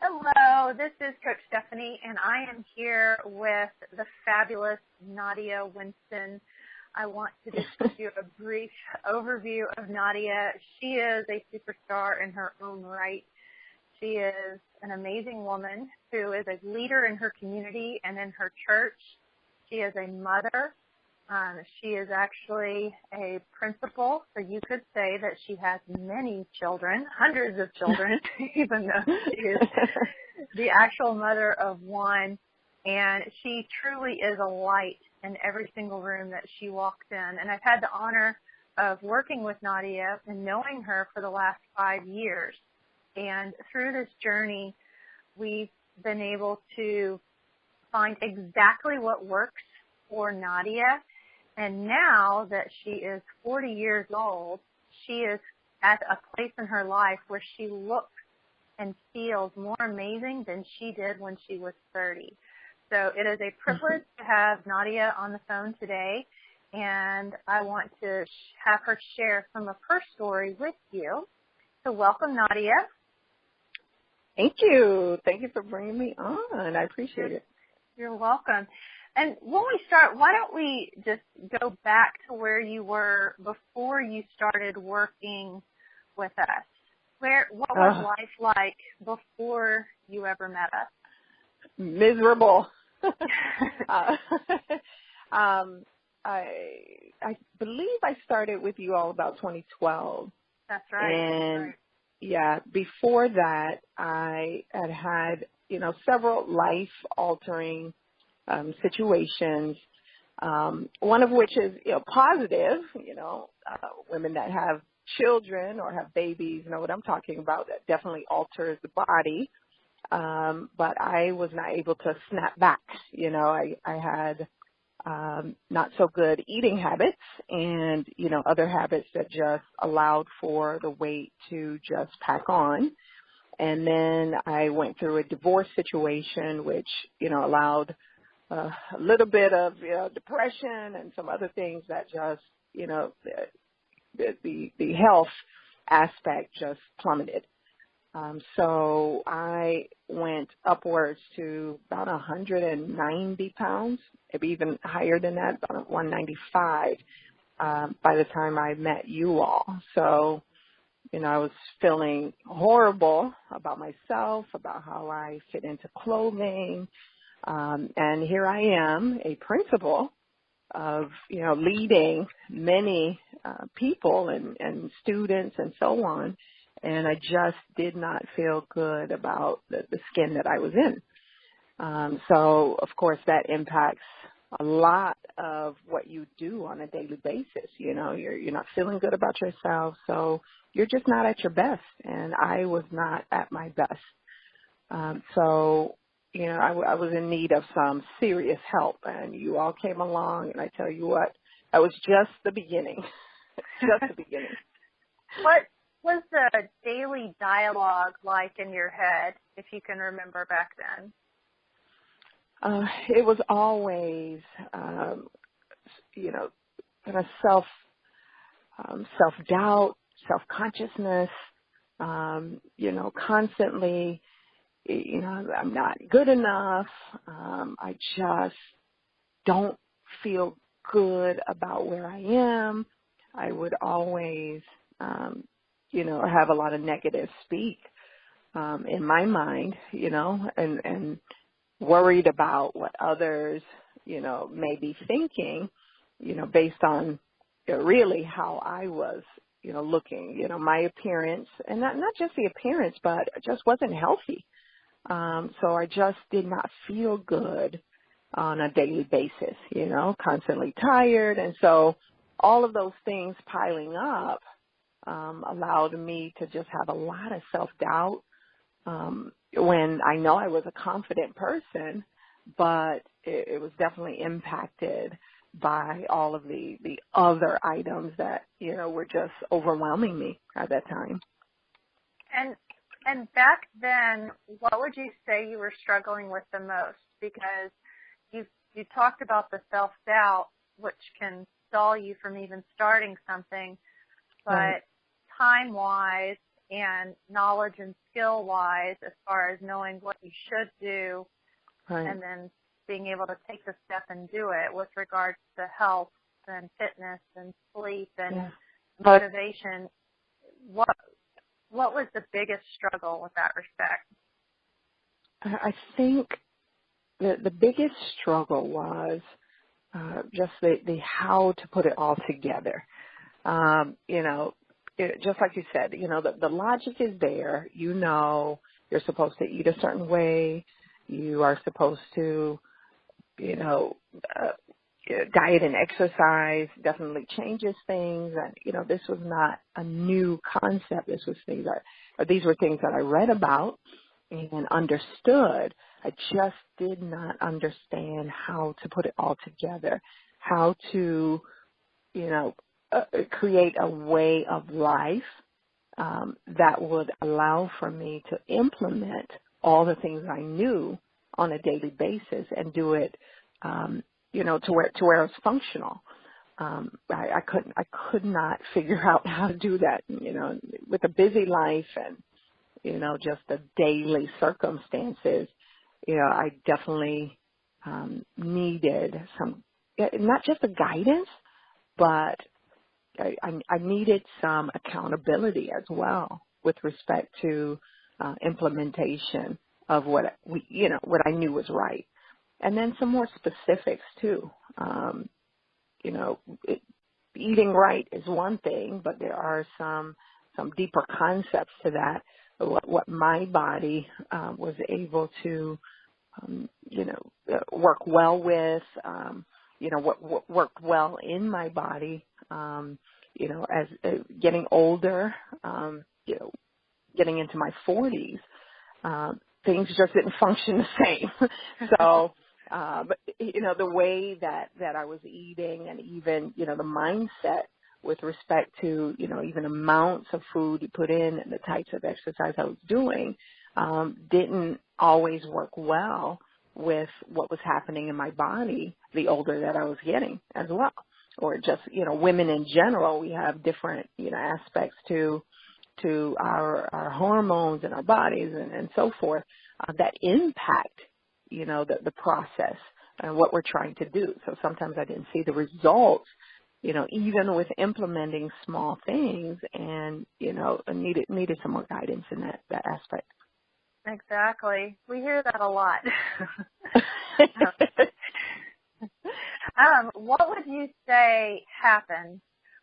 Hello, this is Coach Stephanie, and I am here with the fabulous Nadia Winston. I want to just give you a brief overview of Nadia. She is a superstar in her own right. She is an amazing woman who is a leader in her community and in her church. She is a mother. She is actually a principal, so you could say that she has many children, hundreds of children, even though she is the actual mother of one. And she truly is a light in every single room that she walks in. And I've had the honor of working with Nadia and knowing her for the last 5 years. And through this journey, we've been able to find exactly what works for Nadia. And now that she is 40 years old, she is at a place in her life where she looks and feels more amazing than she did when she was 30. So it is a privilege to have Nadia on the phone today, and I want to have her share some of her story with you. So welcome, Nadia. Thank you. Thank you for bringing me on. I appreciate it. You're welcome. And when we start, why don't we just go back to where you were before you started working with us? What was life like before you ever met us? Miserable. I believe I started with you all about 2012. That's right. And that's right. Yeah, before that, I had several life-altering situations, one of which is positive. Women that have children or have babies know what I'm talking about. That definitely alters the body. But I was not able to snap back. I had not so good eating habits and, other habits that just allowed for the weight to just pack on. And then I went through a divorce situation, which, allowed a little bit of, depression and some other things that just, the health aspect just plummeted. So I went upwards to about 190 pounds, maybe even higher than that, about 195 by the time I met you all. So, I was feeling horrible about myself, about how I fit into clothing. And here I am, a principal of, leading many people and students and so on. And I just did not feel good about the skin that I was in. So, of course, that impacts a lot of what you do on a daily basis. You're not feeling good about yourself, so you're just not at your best. And I was not at my best. So, I was in need of some serious help, and you all came along, and I tell you what, that was just the beginning, just the beginning. What was the daily dialogue like in your head, if you can remember back then? It was always, kind of self-doubt, self-consciousness, constantly, I'm not good enough. I just don't feel good about where I am. I would always, have a lot of negative speak in my mind, and worried about what others, may be thinking, based on really how I was, looking, my appearance, and not just the appearance, but it just wasn't healthy. So I just did not feel good on a daily basis, constantly tired. And so all of those things piling up allowed me to just have a lot of self-doubt when I know I was a confident person, but it was definitely impacted by all of the other items that, were just overwhelming me at that time. And back then, what would you say you were struggling with the most? Because you talked about the self-doubt, which can stall you from even starting something, but time-wise and knowledge and skill-wise as far as knowing what you should do Right. and then being able to take the step and do it with regards to health and fitness and sleep and motivation. What was the biggest struggle with that respect? I think the biggest struggle was just the how to put it all together. Just like you said, the logic is there. You're supposed to eat a certain way. You are supposed to, diet and exercise definitely changes things. And, this was not a new concept. These were things that I read about and understood. I just did not understand how to put it all together, how to, create a way of life that would allow for me to implement all the things I knew on a daily basis and do it, to where it's functional. I could not figure out how to do that, with a busy life and, just the daily circumstances. I definitely needed some, not just a guidance, but I needed some accountability as well with respect to implementation of what I knew was right. And then some more specifics too. Eating right is one thing, but there are some deeper concepts to that. What my body was able to, work well with, what worked well in my body, as getting older, getting into my 40s, things just didn't function the same. So, but the way that I was eating and even, the mindset with respect to, even amounts of food you put in and the types of exercise I was doing, didn't always work well with what was happening in my body the older that I was getting as well. Or just, women in general, we have different, aspects to our hormones and our bodies and so forth that impact, the process and what we're trying to do. So sometimes I didn't see the results, even with implementing small things and, needed some more guidance in that aspect. Exactly. We hear that a lot. What would you say happened?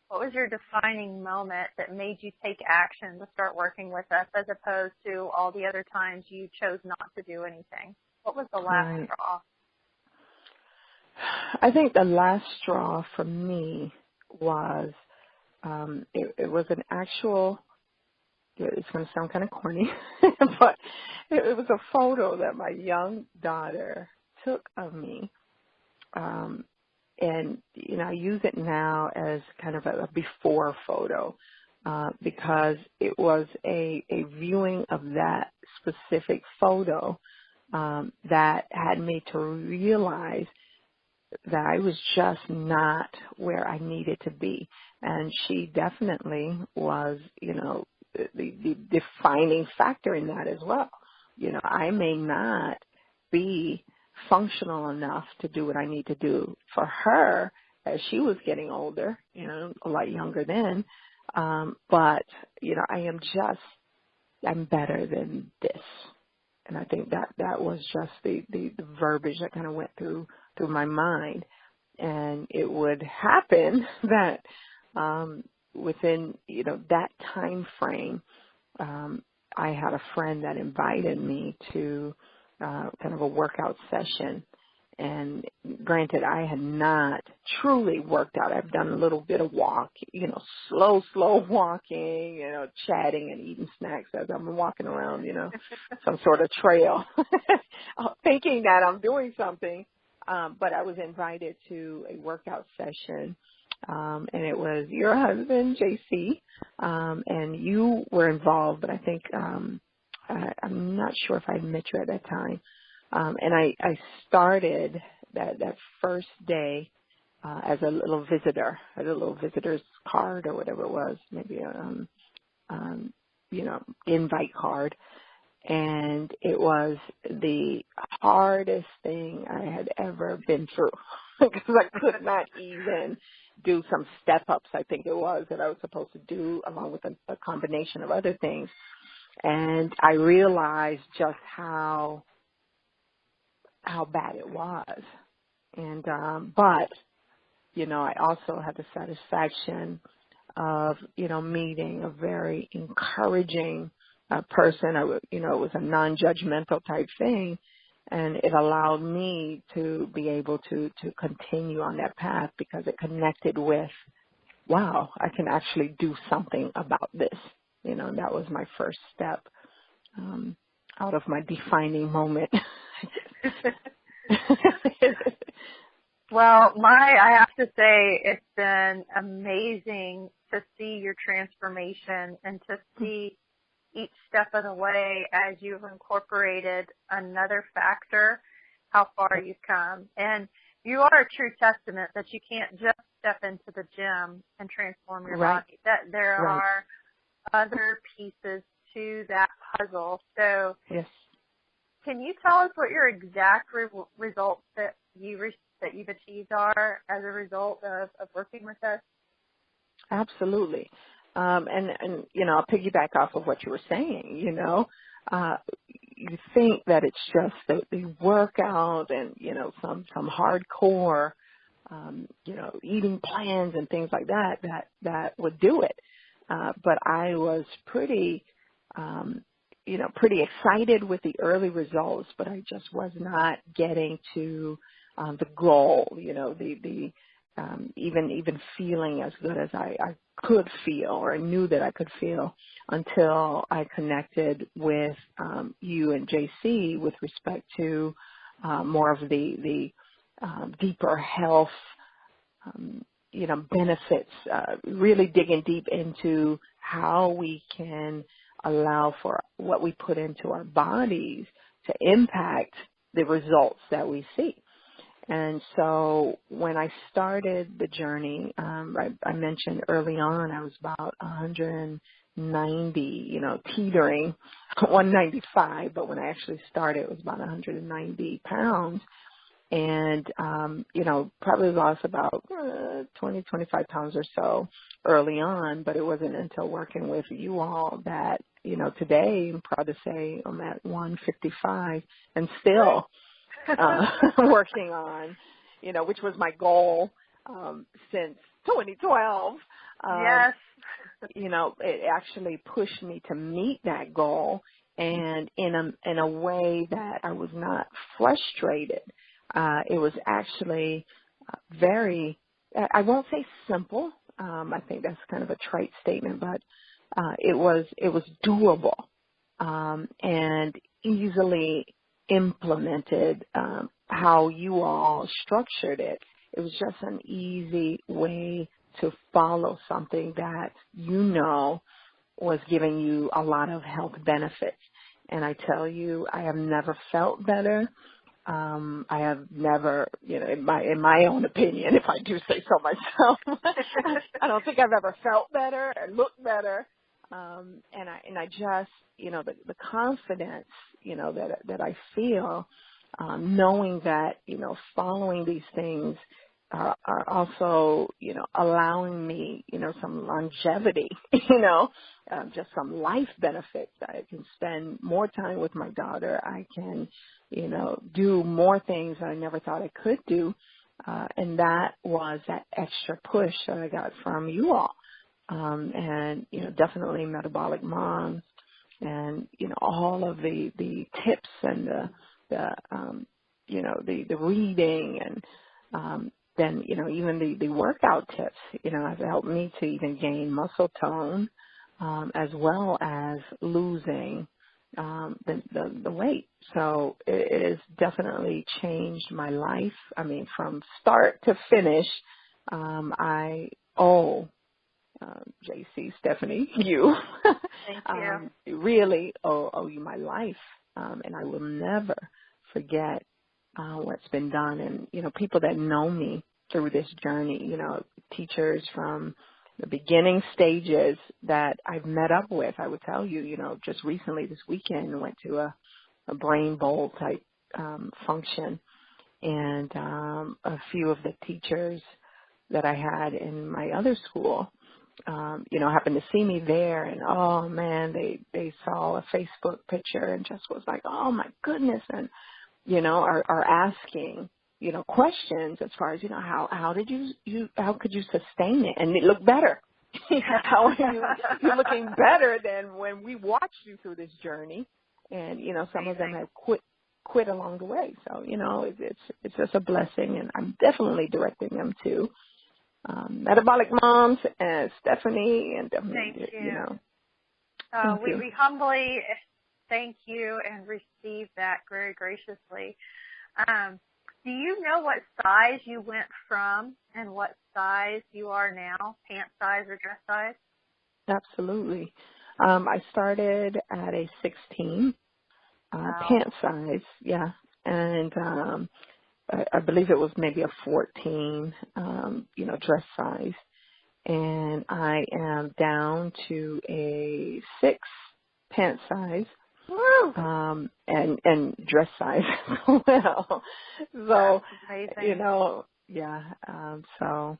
What was your defining moment that made you take action to start working with us as opposed to all the other times you chose not to do anything? What was the last straw? I think the last straw for me was, it was an actual, it's going to sound kind of corny, but it was a photo that my young daughter took of me. And, I use it now as kind of a before photo, because it was a viewing of that specific photo, that had me to realize that I was just not where I needed to be. And she definitely was, the defining factor in that as well. I may not be functional enough to do what I need to do for her as she was getting older, a lot younger then. But, I'm better than this. And I think that was just the verbiage that kind of went through my mind. And it would happen that, within, that time frame, I had a friend that invited me to kind of a workout session. And granted, I had not truly worked out. I've done a little bit of walk, slow walking, chatting and eating snacks as I'm walking around, some sort of trail, thinking that I'm doing something. But I was invited to a workout session. And it was your husband, JC, and you were involved, but I think, I'm not sure if I met you at that time. And I started that first day, as a little visitor, as a little visitor's card or whatever it was, maybe, invite card. And it was the hardest thing I had ever been through because I could not even do some step-ups, I think it was, that I was supposed to do along with a combination of other things. And I realized just how bad it was. And, but, I also had the satisfaction of, meeting a very encouraging person. It was a non-judgmental type thing. And it allowed me to be able to continue on that path because it connected with, wow, I can actually do something about this. That was my first step out of my defining moment. Well, I have to say it's been amazing to see your transformation and to see each step of the way as you've incorporated another factor, how far you've come. And you are a true testament that you can't just step into the gym and transform your body, that there are other pieces to that puzzle. So yes. Can you tell us what your exact results that you've achieved are as a result of working with us? Absolutely. And I'll piggyback off of what you were saying. You think that it's just the workout and, some hardcore, eating plans and things like that would do it. But I was pretty excited with the early results, but I just was not getting to the goal, even feeling as good as I could feel, or I knew that I could feel, until I connected with you and JC with respect to more of the deeper health, benefits, really digging deep into how we can allow for what we put into our bodies to impact the results that we see. And so when I started the journey, I mentioned early on I was about 190, teetering 195, but when I actually started it was about 190 pounds. And, probably lost about 20, 25 pounds or so early on, but it wasn't until working with you all that, today I'm proud to say I'm at 155 and still working on, which was my goal since 2012. Yes. It actually pushed me to meet that goal, and in a way that I was not frustrated. It was actually very, I won't say simple. I think that's kind of a trite statement, but it was doable and easily implemented. How you all structured it, it was just an easy way to follow something that was giving you a lot of health benefits. And I tell you, I have never felt better. I have never, in my own opinion, if I do say so myself, I don't think I've ever felt better and looked better. And I just, the confidence, that I feel, knowing that, following these things are also, allowing me, some longevity, just some life benefits. I can spend more time with my daughter. I can, do more things that I never thought I could do. And that was that extra push that I got from you all. And, definitely Metabolic Moms and, all of the tips and the reading and, then, even the workout tips, have helped me to even gain muscle tone, as well as losing, the weight. So it has definitely changed my life. I mean, from start to finish, I owe, JC, Stephanie, you, Thank you. Really owe you my life. And I will never forget what's been done. And, people that know me through this journey, teachers from the beginning stages that I've met up with. I would tell you, just recently this weekend, I went to a brain bowl type function, and a few of the teachers that I had in my other school, happened to see me there, and oh man, they saw a Facebook picture and just was like, oh my goodness, and are asking questions as far as how did how could you sustain it and it looked better. How are you're looking better than when we watched you through this journey, and some of them have quit along the way. So it's just a blessing, and I'm definitely directing them to Metabolic Moms and Stephanie, and definitely, Thank you. Thank you. We humbly thank you and receive that very graciously. Do you know what size you went from and what size you are now, pant size or dress size? Absolutely. I started at a 16 pant size, yeah, and I believe it was maybe a 14, dress size, and I am down to a 6 pant size, and dress size as well. So, so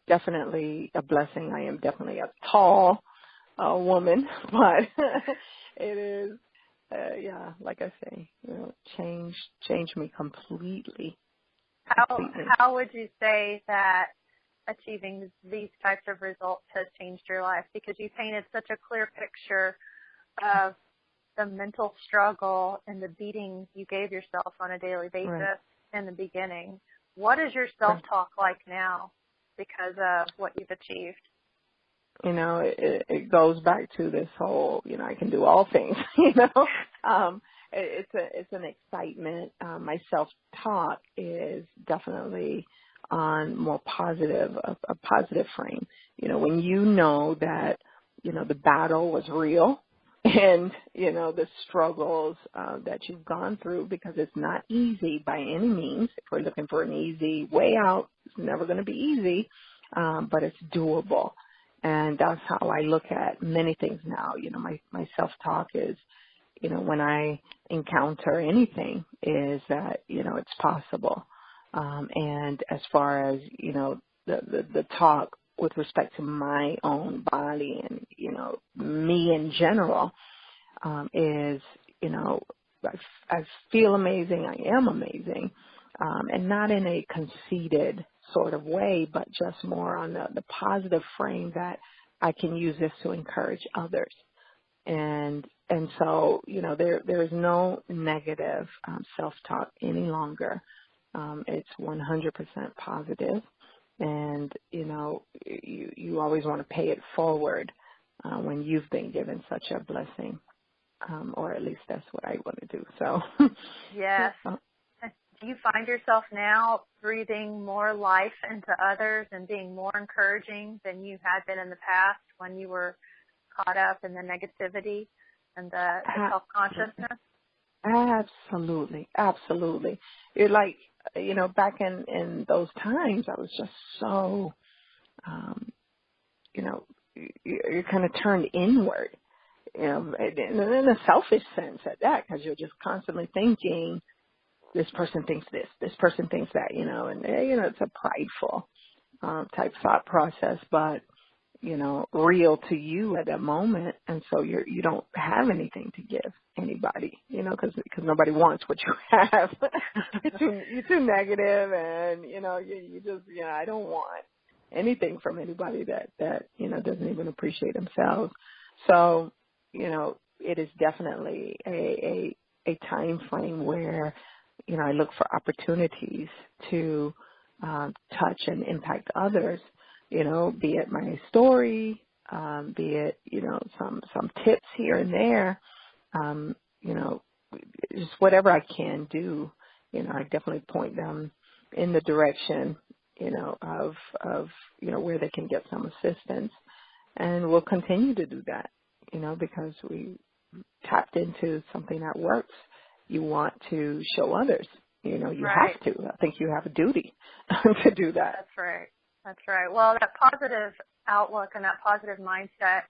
definitely a blessing. I am definitely a tall woman, but it is, like I say, changed me completely. How would you say that achieving these types of results has changed your life? Because you painted such a clear picture of the mental struggle and the beating you gave yourself on a daily basis in the beginning. What is your self-talk like now because of what you've achieved? It goes back to this whole, I can do all things, it's an excitement. My self-talk is definitely on more positive, a positive frame. When that, the battle was real, and, the struggles that you've gone through, because it's not easy by any means. If we're looking for an easy way out, it's never going to be easy, but it's doable. And that's how I look at many things now. My self-talk is, when I encounter anything, is that, it's possible. And as far as, the talk with respect to my own body and, me in general, is, I feel amazing. I am amazing. And not in a conceited sort of way, but just more on the positive frame that I can use this to encourage others. And so, there is no negative self-talk any longer. It's 100% positive. And, you always want to pay it forward when you've been given such a blessing, or at least that's what I want to do. So, yes. Do you find yourself now breathing more life into others and being more encouraging than you had been in the past when you were caught up in the negativity and the self-consciousness? Absolutely. Absolutely. You're like, back in those times, I was just so, you're kind of turned inward, in a selfish sense at that, because you're just constantly thinking, this person thinks this person thinks that, and, it's a prideful type thought process, but, real to you at that moment. And so you don't have anything to give anybody, because nobody wants what you have. You're too negative, and, you just, I don't want anything from anybody that, doesn't even appreciate themselves. So, it is definitely a time frame where, I look for opportunities to touch and impact others, be it my story, be it, some tips here and there, just whatever I can do, I definitely point them in the direction, of where they can get some assistance. And we'll continue to do that, because we tapped into something that works. You want to show others, you have to. I think you have a duty to do that. That's right. That's right. Well, that positive outlook and that positive mindset,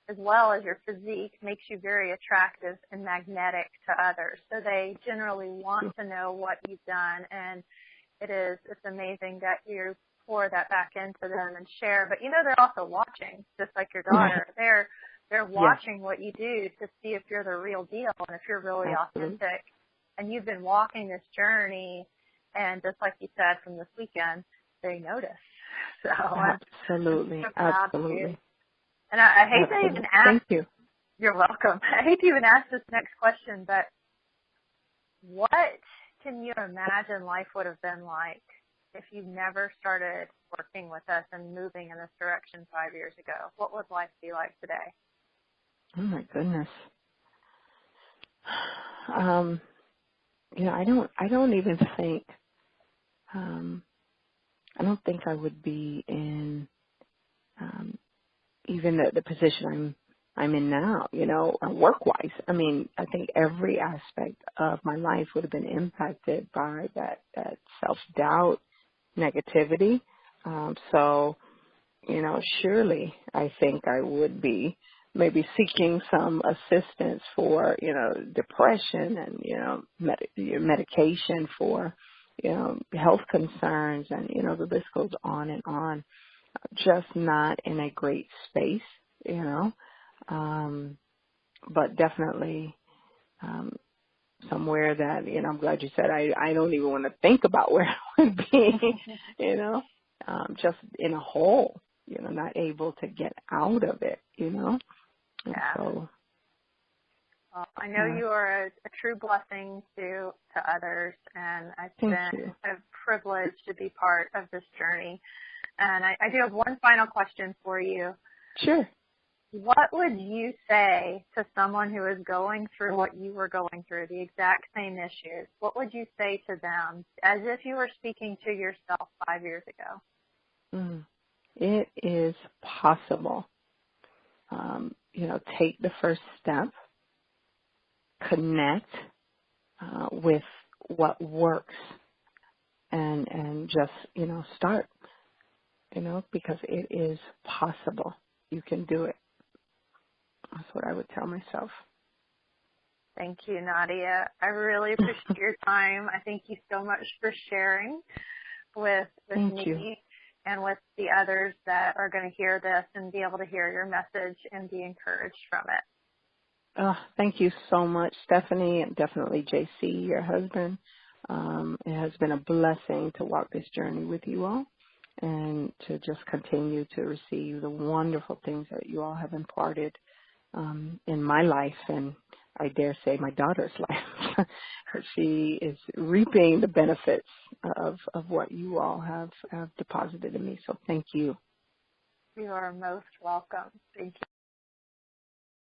as well as your physique, makes you very attractive and magnetic to others. So they generally want to know what you've done, and it's amazing that you pour that back into them and share. But they're also watching, just like your daughter. They're watching what you do to see if you're the real deal and if you're really authentic. And you've been walking this journey, and just like you said from this weekend, they notice. So absolutely. And I hate to even ask. Thank you. You're welcome. I hate to even ask this next question, but what can you imagine life would have been like if you never started working with us and moving in this direction 5 years ago? What would life be like today? Oh my goodness. I don't even think, I don't think I would be in, even the position I'm in now, work-wise. I mean, I think every aspect of my life would have been impacted by that self-doubt, negativity. So, surely I think I would be maybe seeking some assistance for, depression and, medication for, health concerns, and, the list goes on and on. Just not in a great space, but definitely somewhere that, I'm glad you said I don't even want to think about where I would be, just in a hole, not able to get out of it, And so, well, I know you are a true blessing to others, and it's been a privilege to be part of this journey. And I do have one final question for you. Sure. What would you say to someone who is going through what you were going through, the exact same issues? What would you say to them as if you were speaking to yourself 5 years ago? It is possible. Take the first step, connect with what works, and just, start, because it is possible. You can do it. That's what I would tell myself. Thank you, Nadia. I really appreciate your time. I thank you so much for sharing with me and with the others that are going to hear this and be able to hear your message and be encouraged from it. Thank you so much, Stephanie, and definitely JC, your husband. It has been a blessing to walk this journey with you all and to just continue to receive the wonderful things that you all have imparted in my life, and I dare say my daughter's life. She is reaping the benefits of what you all have deposited in me. So thank you. You are most welcome. Thank you.